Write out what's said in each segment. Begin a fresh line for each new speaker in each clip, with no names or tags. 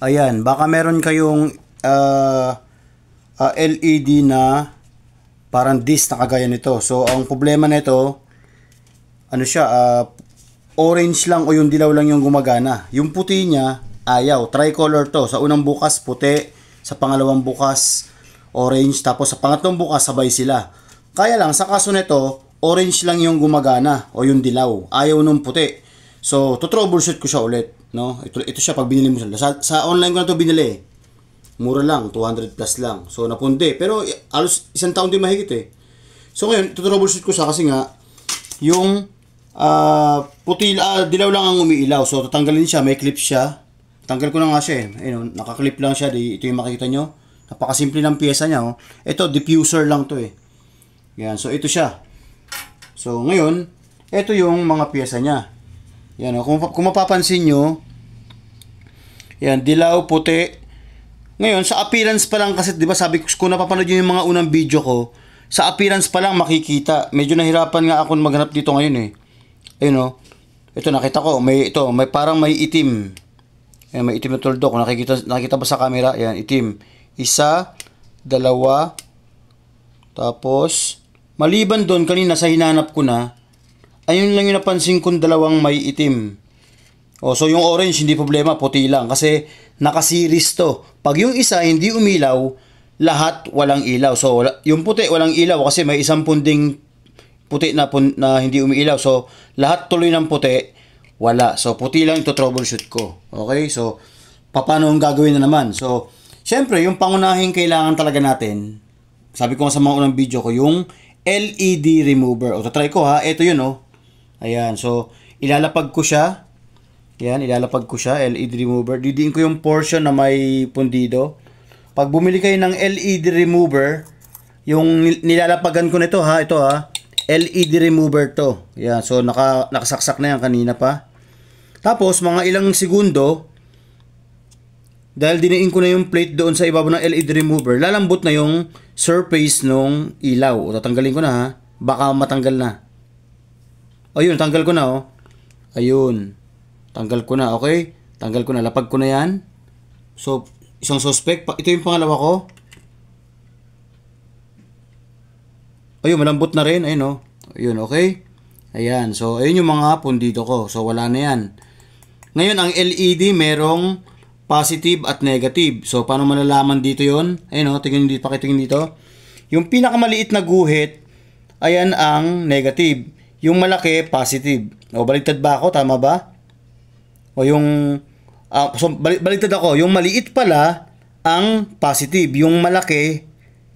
Ayan, baka meron kayong LED na parang disc na kagaya nito. So, ang problema nito, ano siya, orange lang o yung dilaw lang yung gumagana. Yung puti niya, ayaw. Tricolor to. Sa unang bukas, puti. Sa pangalawang bukas, orange. Tapos sa pangatlong bukas, sabay sila. Kaya lang, sa kaso nito, orange lang yung gumagana o yung dilaw. Ayaw nung puti. So, to-troubleshoot ko siya ulit. No? Ito siya pag binili mo siya. Sa online ko na to binili. Mura lang, 200 plus lang. So, napundi. Pero, alos isang taon din mahigit eh. So, ngayon, to-troubleshoot ko siya kasi nga, yung puti, dilaw lang ang umiilaw. So, tatanggalin siya. May clip siya. Tanggal ko na nga siya eh. Ayun, nakaklip lang siya. Ito yung makikita nyo. Napakasimple ng pyesa niya. Oh. Ito, diffuser lang to eh. Yan. So, ito siya. So, ngayon, ito yung mga pyesa niya. Yan. Oh. Kung mapapansin nyo, yan, dilaw, puti. Ngayon, sa appearance pa lang kasi, di ba sabi ko, kung napapanood nyo yung mga unang video ko, sa appearance pa lang makikita. Medyo nahirapan nga ako maghanap dito ngayon eh. Ayun o. Ito nakita ko. May parang may itim. Ayan, may itim na tuldok. Nakikita ba sa camera? Ayan, itim. Isa, dalawa. Tapos, maliban doon, kanina sa hinanap ko na, ayun lang yung napansin kong dalawang may itim. O, so yung orange, hindi problema. Puti lang. Kasi, naka-series to. Pag yung isa, hindi umilaw, lahat walang ilaw. So, yung puti, walang ilaw kasi may isang punding puti na hindi umiilaw. So, lahat tuloy ng puti, wala. So, puti lang ito troubleshoot ko. Okay? So, paano ang gagawin na naman? So, syempre, yung pangunahing kailangan talaga natin, sabi ko sa mga unang video ko, yung LED remover. O, tatry ko ha. Ito yun, oh. Ayan. So, ilalapag ko siya. Ayan, ilalapag ko siya. LED remover. Didiin ko yung portion na may pundido. Pag bumili kayo ng LED remover, yung nilalapagan ko nito ha, ito ha, LED remover to. Yan, so nakasaksak na yan kanina pa. Tapos mga ilang segundo, dahil diniin ko na yung plate doon sa ibabaw ng LED remover, lalambot na yung surface nung ilaw. O tatanggalin ko na ha, baka matanggal na. Ayun, tanggal ko na oh. Ayun, tanggal ko na, okay? Tanggal ko na, lapag ko na yan. So, isang suspect, ito yung pangalawa ko. Ayun, malambot na rin. Ayun, oh. Ayun, okay? Ayan. So, ayun yung mga pundido ko. So, wala na yan. Ngayon, ang LED merong positive at negative. So, paano malalaman dito yon? Ayun, oh. Tingnan dito, pakitingin dito. Yung pinakamaliit na guhit, ayan ang negative. Yung malaki, positive. O, baligtad ba ako? Tama ba? O, yung so, baligtad ako. Yung maliit pala, ang positive. Yung malaki,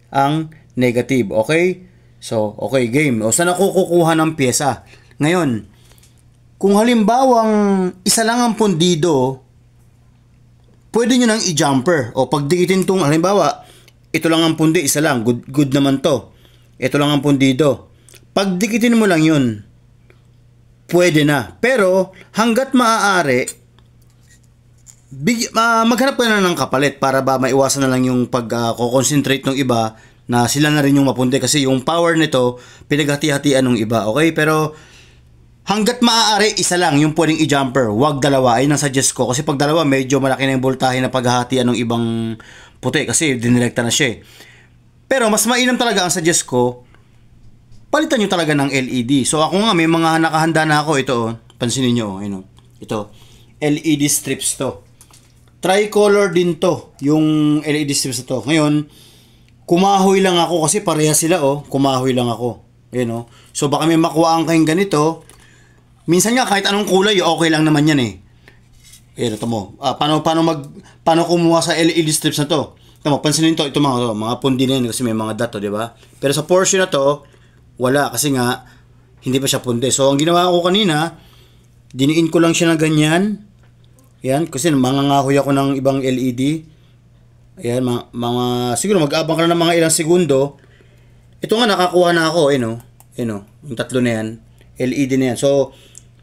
ang negative. Okay? So, okay, game. O, saan ako kukuha ng pyesa? Ngayon, kung halimbawang isa lang ang pundido, pwede nyo nang i-jumper. O, pagdikitin tong, halimbawa, ito lang ang pundi, isa lang. Good naman to. Ito lang ang pundido. Pagdikitin mo lang yun, pwede na. Pero, hanggat maaari, maghanap ka na ng kapalit para ba maiwasan na lang yung pag-concentrate ng iba na sila na rin yung mapundi kasi yung power nito pinaghati-hatian ng iba, okay? Pero hanggat maaari, isa lang yung pwedeng i-jumper, wag dalawa. Ayun ang suggest ko kasi pag dalawa medyo malaki na yung voltahe na paghahatian ng ibang puti kasi dinirekta na siya. Pero mas mainam talaga ang suggest ko, palitan nyo talaga ng LED. So ako nga may mga nakahanda na ako. Ito oh, pansinin nyo oh, ito LED strips to. Tricolor din to, yung LED strips na to. Ngayon, kumahoy lang ako kasi pareha sila oh. Kumahoy lang ako. Ayun oh. So baka may makuhaan kayong ganito. Minsan nga kahit anong kulay, okay lang naman yan eh. Ayun, ito mo. Paano kumuha sa LED strips na to? Ito mo, pansinin to, ito mga pundi na yun kasi may mga dot, di ba? Pero sa portion na to, wala kasi nga hindi pa siya pundi. So ang ginawa ko kanina, diniin ko lang siya na ganyan. Yan, kasi mangangahoy ako ng ibang LED. Ayan, siguro mag-abang ka na ng mga ilang segundo. Ito nga, nakakuha na ako, yung tatlo na yan, LED na yan. So,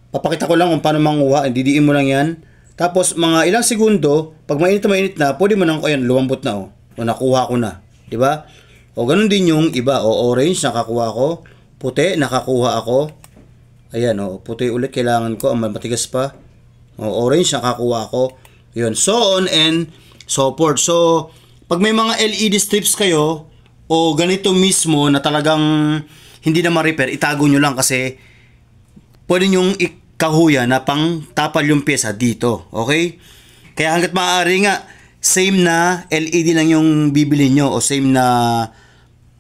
papakita ko lang kung paano manguha, didiin mo lang yan. Tapos, mga ilang segundo, pag mainit na, pwede mo nang, ayan, lumambot na, o nakuha ko na. Diba? O, ganun din yung iba, orange, nakakuha ko. Puti, nakakuha ako. Ayan, puti ulit, kailangan ko, ang matigas pa. O, orange, nakakuha ko. Yun, so on and so forth. So, pag may mga LED strips kayo, o ganito mismo na talagang hindi na ma-repair, itago nyo lang kasi pwede nyong ikahuya na pang tapal yung pyesa dito. Okay? Kaya hanggat maaari nga, same na LED lang yung bibili nyo o same na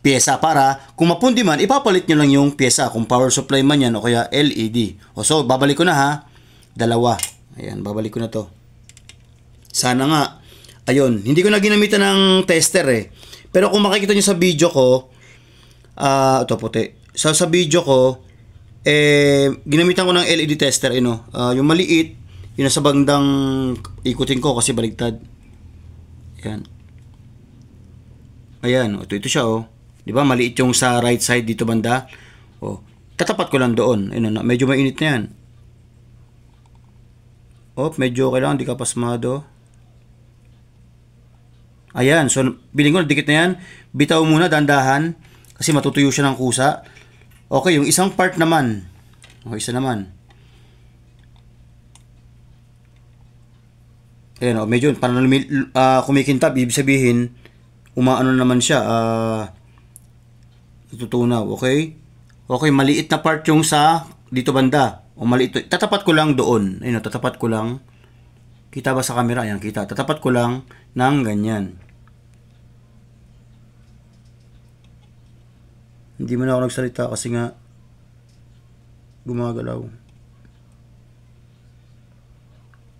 pyesa para kung mapundi man, ipapalit nyo lang yung pyesa kung power supply man yan o kaya LED. O so, babalik ko na ha. Dalawa. Ayan, babalik ko na to. Sana nga. Ayun, hindi ko na ginamitan ng tester eh. Pero kung makikita nyo sa video ko, ito puti. Sa video ko, ginamitan ko ng LED tester, yung maliit, yun nasa bandang ikutin ko kasi baligtad. Ayan. Ayan, ito siya oh. 'Di ba? Maliit yung sa right side dito banda. Oh, tatapat ko lang doon. Ayun, medyo mainit na 'yan. Oh, medyo kailangan di ka pasmado. Ayan, so biling ko dikit na 'yan. Bitaw muna dandahan kasi matutuyo siya ng kusa. Okay, yung isang part naman. Oh, isa naman. Ayan, medyo parang kumikintab, ibig sabihin umaano naman siya, tutunaw, okay? Okay, maliit na part yung sa dito banda. O maliit, tatapat ko lang doon. Ayun, tatapat ko lang. Kita ba sa camera? Ayan, kita. Tatapat ko lang ng ganyan. Hindi mo na ako nagsalita kasi nga gumagalaw.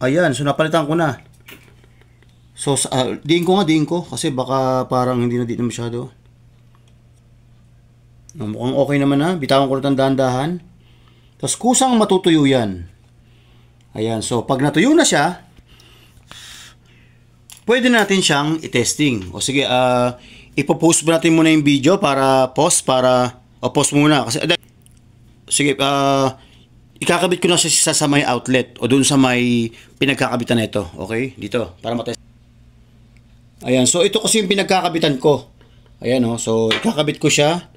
Ayan, so napalitan ko na. So, diin ko kasi baka parang hindi na dito masyado. Mukhang okay naman ha. Bitawan ko lang dahan-dahan. Tapos kusang matutuyo yan. Ayan, so pag natuyo na siya, pwede natin siyang i-testing. O sige, ipopost ba natin muna yung video para post muna. Kasi, sige, ikakabit ko na siya sa may outlet o dun sa may pinagkakabitan nito. Okay? Dito, para matest. Ayan, so ito kasi yung pinagkakabitan ko. Ayan oh, so ikakabit ko siya.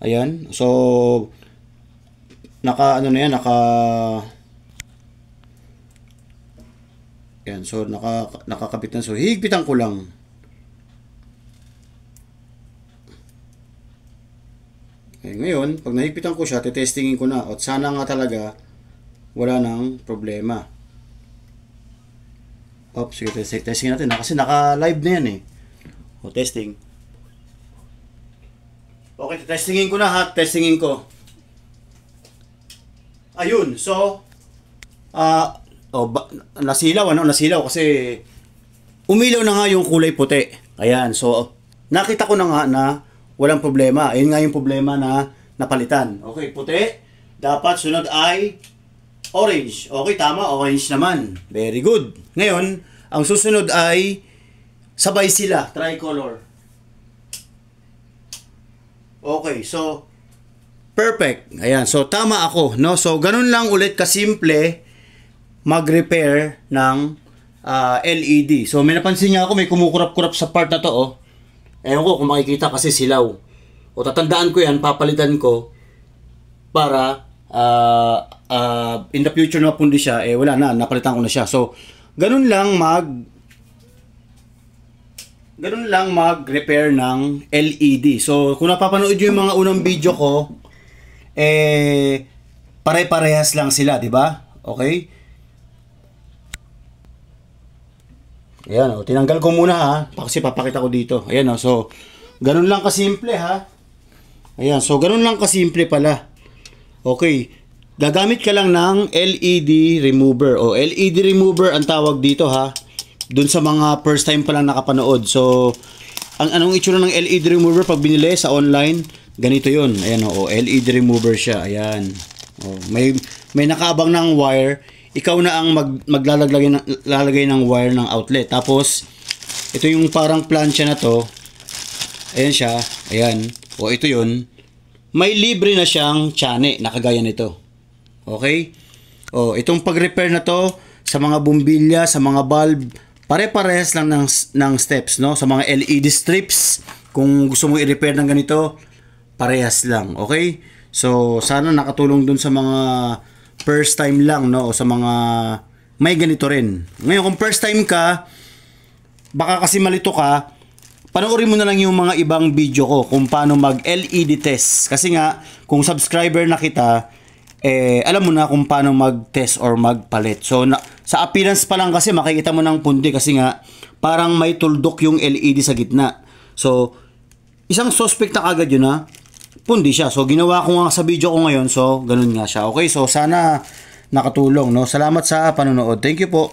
Ayan, so Ayan, so nakakabit na. So hihigpitan ko lang. Okay, ngayon, pag nahigpitan ko siya, tetestingin ko na. At sana nga talaga wala nang problema. Oops, sige, testing natin na kasi naka-live na yan eh. O, testing. Okay, testingin ko na ha. Testingin ko. Ayun, so nasilaw kasi umilaw na nga yung kulay puti. Ayan, so nakita ko na nga na walang problema. Ayun nga yung problema na napalitan. Okay, puti. Dapat sunod ay orange. Okay, tama. Orange naman. Very good. Ngayon, ang susunod ay sabay sila. Tricolor. Okay, so perfect. Ayan, so tama ako, no? So ganun lang ulit kasimple mag-repair ng LED. So may napansin niya ako, may kumukurap-kurap sa part na to, oh. Ewan ko kung makikita kasi silaw. O tatandaan ko yan, papalitan ko para in the future na pundi siya, wala na, napalitan ko na siya. So, ganun lang mag-repair ng LED. So, kung napapanood nyo yung mga unang video ko, pare-parehas lang sila, di ba? Okay? Ayan, tinanggal ko muna ha, kasi papakita ko dito. Ayan, so, ganun lang kasimple ha. Ayan, so, ganun lang kasimple pala. Okay, gagamit ka lang ng LED remover o LED remover ang tawag dito ha. Doon sa mga first time pa lang nakapanood. So, anong itsura ng LED remover pag binili sa online, ganito 'yon. Ayan o, LED remover siya. Ayan. Oh, may nakaabang ng wire. Ikaw na ang maglalagay ng wire ng outlet. Tapos, ito yung parang plancha na to. Ayan siya. Ayan. O, ito 'yon. May libre na siyang tsane na kagaya nito. Okay? O, itong pag-repair na to sa mga bumbilya, sa mga bulb, pare-parehas lang ng steps, no? Sa mga LED strips, kung gusto mo i-repair ng ganito, parehas lang, okay? So, sana nakatulong dun sa mga first time lang, no? O sa mga may ganito rin. Ngayon, kung first time ka, baka kasi malito ka, panoorin mo na lang yung mga ibang video ko kung paano mag LED test. Kasi nga, kung subscriber na kita, alam mo na kung paano mag-test or magpalit. So, sa appearance pa lang kasi makikita mo ng pundi kasi nga, parang may tuldok yung LED sa gitna. So, isang suspect na agad yun ha, pundi siya. So, ginawa ko nga sa video ko ngayon. So, ganun nga siya. Okay, so sana nakatulong, no? Salamat sa panonood. Thank you po.